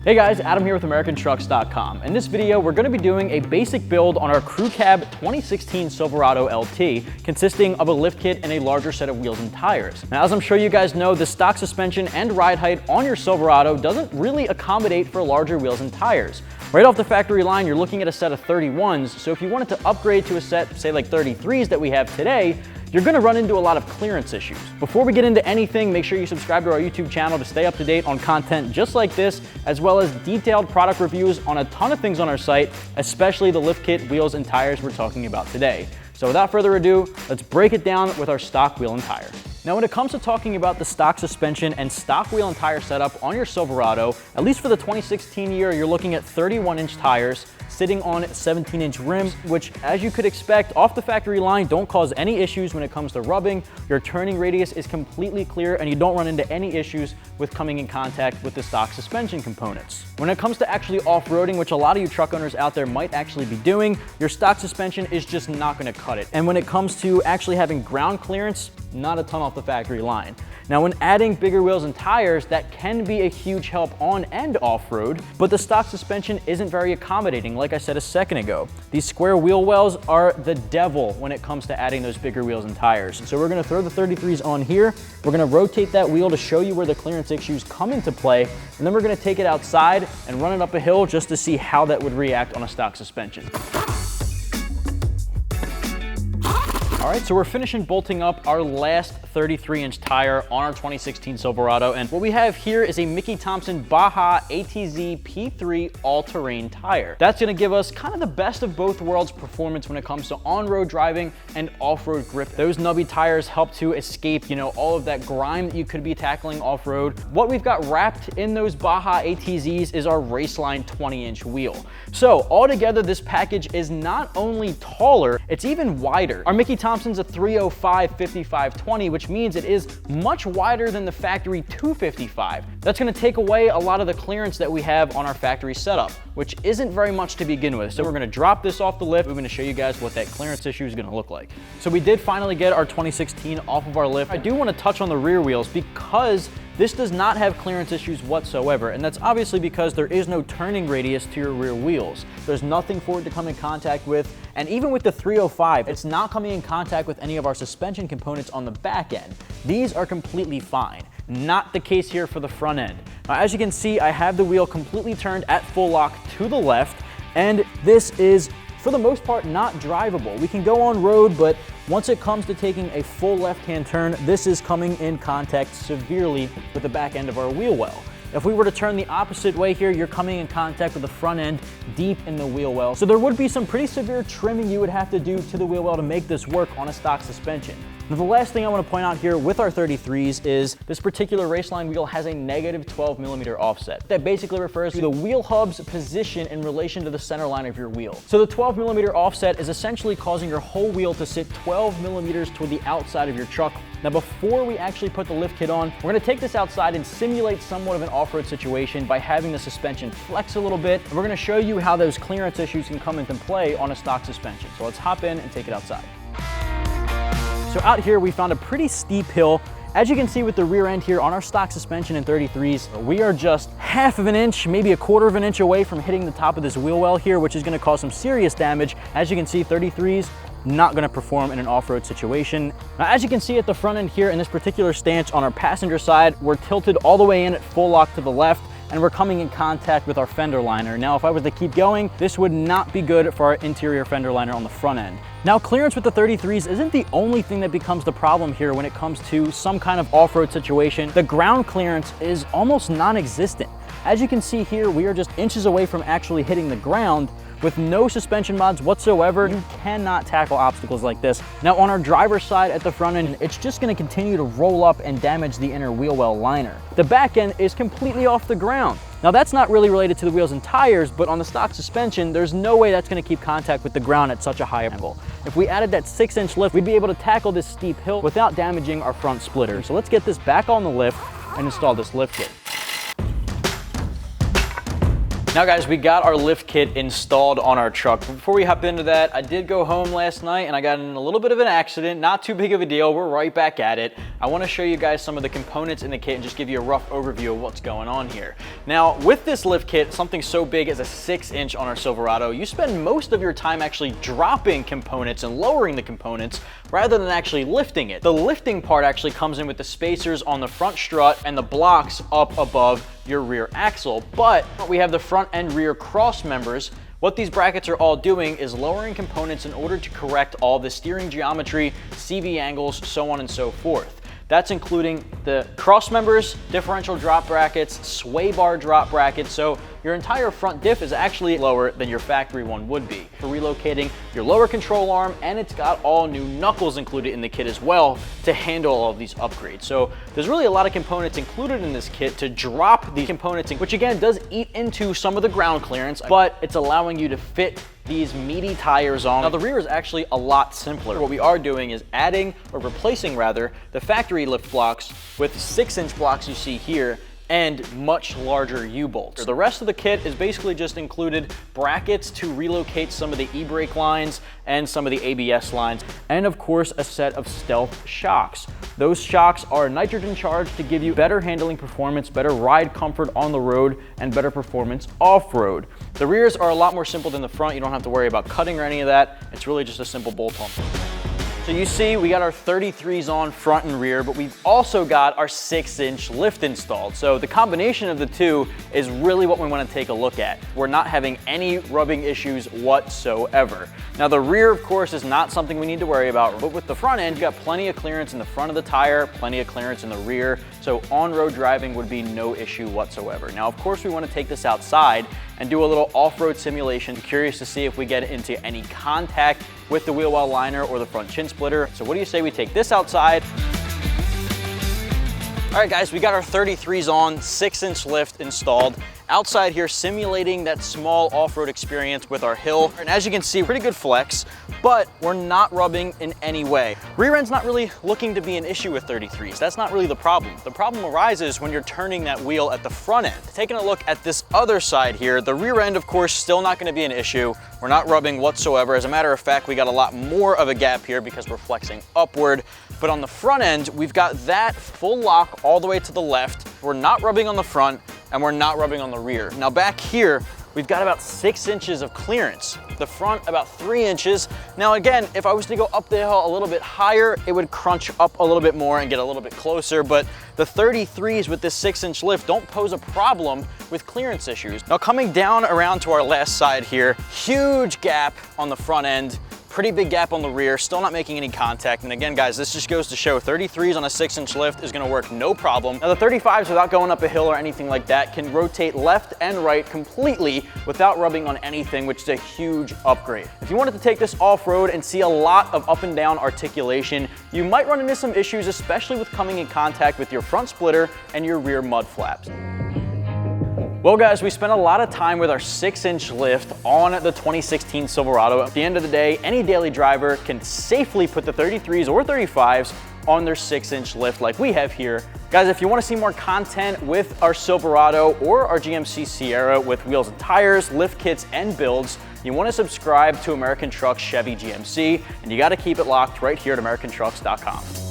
Hey guys, Adam here with AmericanTrucks.com. In this video, we're going to be doing a basic build on our Crew Cab 2016 Silverado LT, consisting of a lift kit and a larger set of wheels and tires. Now, as I'm sure you guys know, the stock suspension and ride height on your Silverado doesn't really accommodate for larger wheels and tires. Right off the factory line, you're looking at a set of 31s, so if you wanted to upgrade to a set, say like 33s that we have today, you're gonna run into a lot of clearance issues. Before we get into anything, make sure you subscribe to our YouTube channel to stay up to date on content just like this, as well as detailed product reviews on a ton of things on our site, especially the lift kit, wheels, and tires we're talking about today. So without further ado, let's break it down with our stock wheel and tire. Now, when it comes to talking about the stock suspension and stock wheel and tire setup on your Silverado, at least for the 2016 year, you're looking at 31-inch tires sitting on 17-inch rims, which, as you could expect, off the factory line, don't cause any issues when it comes to rubbing. Your turning radius is completely clear, and you don't run into any issues with coming in contact with the stock suspension components. When it comes to actually off-roading, which a lot of you truck owners out there might actually be doing, your stock suspension is just not going to cut it. And when it comes to actually having ground clearance, not a ton off the factory line. Now, when adding bigger wheels and tires, that can be a huge help on and off-road, but the stock suspension isn't very accommodating, like I said a second ago. These square wheel wells are the devil when it comes to adding those bigger wheels and tires. So we're gonna throw the 33s on here, we're gonna rotate that wheel to show you where the clearance issues come into play, and then we're gonna take it outside and run it up a hill just to see how that would react on a stock suspension. All right, so we're finishing bolting up our last 33-inch tire on our 2016 Silverado, and what we have here is a Mickey Thompson Baja ATZ P3 all-terrain tire. That's gonna give us kind of the best of both worlds performance when it comes to on-road driving and off-road grip. Those nubby tires help to escape, all of that grime that you could be tackling off-road. What we've got wrapped in those Baja ATZs is our Raceline 20-inch wheel. So altogether, this package is not only taller, it's even wider. Our Mickey Thompson's a 305/55/20, which means it is much wider than the factory 255. That's gonna take away a lot of the clearance that we have on our factory setup, which isn't very much to begin with. So we're gonna drop this off the lift. We're gonna show you guys what that clearance issue is gonna look like. So we did finally get our 2016 off of our lift. I do wanna touch on the rear wheels because this does not have clearance issues whatsoever, and that's obviously because there is no turning radius to your rear wheels. There's nothing for it to come in contact with, and even with the 305, it's not coming in contact with any of our suspension components on the back end. These are completely fine. Not the case here for the front end. Now, as you can see, I have the wheel completely turned at full lock to the left, and this is, for the most part, not drivable. We can go on road, but once it comes to taking a full left-hand turn, this is coming in contact severely with the back end of our wheel well. If we were to turn the opposite way here, you're coming in contact with the front end deep in the wheel well. So there would be some pretty severe trimming you would have to do to the wheel well to make this work on a stock suspension. Now, the last thing I want to point out here with our 33s is this particular Raceline wheel has a negative 12mm offset. That basically refers to the wheel hub's position in relation to the center line of your wheel. So the 12mm offset is essentially causing your whole wheel to sit 12mm toward the outside of your truck. Now, before we actually put the lift kit on, we're gonna take this outside and simulate somewhat of an off-road situation by having the suspension flex a little bit. And we're gonna show you how those clearance issues can come into play on a stock suspension. So let's hop in and take it outside. So out here, we found a pretty steep hill. As you can see with the rear end here on our stock suspension in 33s, we are just half of an inch, maybe a quarter of an inch away from hitting the top of this wheel well here, which is gonna cause some serious damage. As you can see, 33s, not gonna perform in an off-road situation. Now, as you can see at the front end here in this particular stance on our passenger side, we're tilted all the way in at full lock to the left, and we're coming in contact with our fender liner. Now, if I was to keep going, this would not be good for our interior fender liner on the front end. Now, clearance with the 33s isn't the only thing that becomes the problem here when it comes to some kind of off-road situation. The ground clearance is almost non-existent. As you can see here, we are just inches away from actually hitting the ground. With no suspension mods whatsoever, you cannot tackle obstacles like this. Now, on our driver's side at the front end, it's just gonna continue to roll up and damage the inner wheel well liner. The back end is completely off the ground. Now, that's not really related to the wheels and tires, but on the stock suspension, there's no way that's gonna keep contact with the ground at such a high angle. If we added that 6-inch lift, we'd be able to tackle this steep hill without damaging our front splitter. So let's get this back on the lift and install this lift kit. Now guys, we got our lift kit installed on our truck. But before we hop into that, I did go home last night and I got in a little bit of an accident. Not too big of a deal, we're right back at it. I wanna show you guys some of the components in the kit and just give you a rough overview of what's going on here. Now, with this lift kit, something so big as a 6-inch on our Silverado, you spend most of your time actually dropping components and lowering the components rather than actually lifting it. The lifting part actually comes in with the spacers on the front strut and the blocks up above your rear axle, but we have the front and rear cross members. What these brackets are all doing is lowering components in order to correct all the steering geometry, CV angles, so on and so forth. That's including the cross members, differential drop brackets, sway bar drop brackets, so your entire front diff is actually lower than your factory one would be. For relocating your lower control arm, and it's got all new knuckles included in the kit as well to handle all of these upgrades. So there's really a lot of components included in this kit to drop the components, which again does eat into some of the ground clearance, but it's allowing you to fit these meaty tires on. Now the rear is actually a lot simpler. What we are doing is adding, or replacing rather, the factory lift blocks with 6-inch blocks you see here and much larger U-bolts. The rest of the kit is basically just included brackets to relocate some of the e-brake lines and some of the ABS lines, and of course a set of stealth shocks. Those shocks are nitrogen charged to give you better handling performance, better ride comfort on the road, and better performance off-road. The rears are a lot more simple than the front. You don't have to worry about cutting or any of that. It's really just a simple bolt-on. So you see we got our 33s on front and rear, but we've also got our 6-inch lift installed. So the combination of the two is really what we want to take a look at. We're not having any rubbing issues whatsoever. Now the rear, of course, is not something we need to worry about, but with the front end, you got plenty of clearance in the front of the tire, plenty of clearance in the rear, so on-road driving would be no issue whatsoever. Now, of course, we want to take this outside and do a little off-road simulation. I'm curious to see if we get into any contact with the wheel well liner or the front chin splitter. So what do you say we take this outside? All right guys, we got our 33s on, 6-inch lift installed. Outside here simulating that small off-road experience with our hill. And as you can see, pretty good flex, but we're not rubbing in any way. Rear end's not really looking to be an issue with 33s. That's not really the problem. The problem arises when you're turning that wheel at the front end. Taking a look at this other side here, the rear end, of course, still not gonna be an issue. We're not rubbing whatsoever. As a matter of fact, we got a lot more of a gap here because we're flexing upward. But on the front end, we've got that full lock all the way to the left. We're not rubbing on the front, and we're not rubbing on the rear. Now back here, we've got about 6 inches of clearance. The front about 3 inches. Now again, if I was to go up the hill a little bit higher, it would crunch up a little bit more and get a little bit closer, but the 33s with this 6-inch lift don't pose a problem with clearance issues. Now coming down around to our last side here, huge gap on the front end, pretty big gap on the rear, still not making any contact. And again, guys, this just goes to show 33s on a 6-inch lift is gonna work no problem. Now the 35s, without going up a hill or anything like that, can rotate left and right completely without rubbing on anything, which is a huge upgrade. If you wanted to take this off-road and see a lot of up and down articulation, you might run into some issues, especially with coming in contact with your front splitter and your rear mud flaps. Well guys, we spent a lot of time with our 6-inch lift on the 2016 Silverado. At the end of the day, any daily driver can safely put the 33s or 35s on their 6-inch lift like we have here. Guys, if you want to see more content with our Silverado or our GMC Sierra with wheels and tires, lift kits, and builds, you want to subscribe to American Trucks Chevy GMC, and you got to keep it locked right here at AmericanTrucks.com.